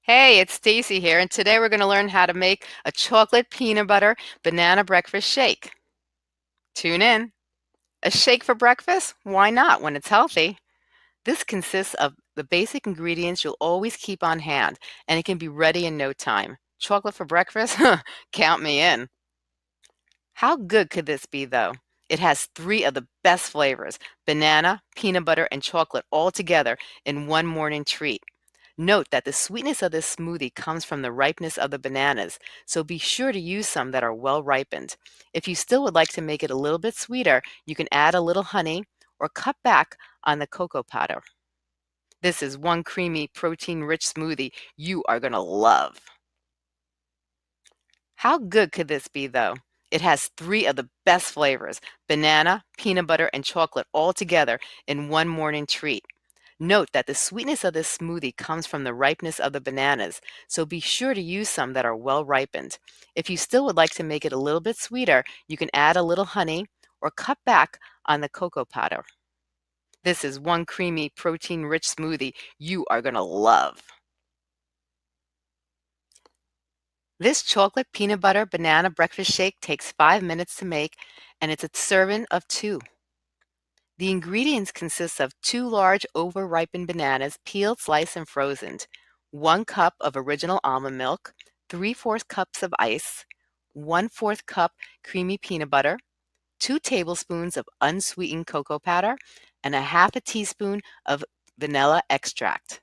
Hey, it's Stacey here, and today we're going to learn how to make a chocolate peanut butter banana breakfast shake. Tune in. A shake for breakfast? Why not when it's healthy? This consists of the basic ingredients you'll always keep on hand, and it can be ready in no time. Chocolate for breakfast? Count me in. How good could this be, though? It has three of the best flavors: banana, peanut butter, and chocolate all together in one morning treat. Note that the sweetness of this smoothie comes from the ripeness of the bananas, so be sure to use some that are well ripened. If you still would like to make it a little bit sweeter, you can add a little honey or cut back on the cocoa powder. This is one creamy, protein-rich smoothie you are going to love. How good could this be, though? It has three of the best flavors: banana, peanut butter, and chocolate all together in one morning treat. Note that the sweetness of this smoothie comes from the ripeness of the bananas, so be sure to use some that are well ripened. If you still would like to make it a little bit sweeter, you can add a little honey or cut back on the cocoa powder. This is one creamy, protein-rich smoothie you are going to love. This chocolate peanut butter banana breakfast shake takes 5 minutes to make, and it's a serving of two. The ingredients consist of two large over-ripened bananas, peeled, sliced, and frozen, 1 cup of original almond milk, 3/4 cups of ice, 1/4 cup creamy peanut butter, 2 tablespoons of unsweetened cocoa powder, and a half a teaspoon of vanilla extract.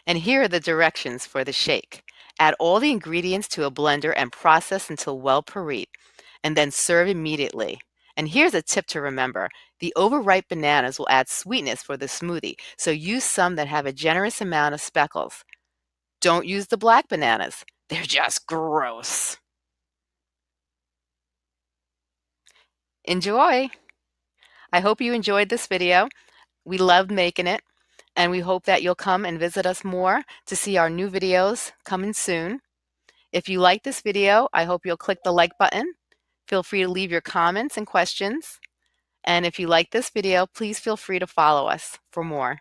And here are the directions for the shake. Add all the ingredients to a blender and process until well puree, and then serve immediately. And here's a tip to remember. The overripe bananas will add sweetness for the smoothie, so use some that have a generous amount of speckles. Don't use the black bananas. They're just gross. Enjoy! I hope you enjoyed this video. We loved making it, and we hope that you'll come and visit us more to see our new videos coming soon. If you like this video, I hope you'll click the like button. Feel free to leave your comments and questions. And if you like this video, please feel free to follow us for more.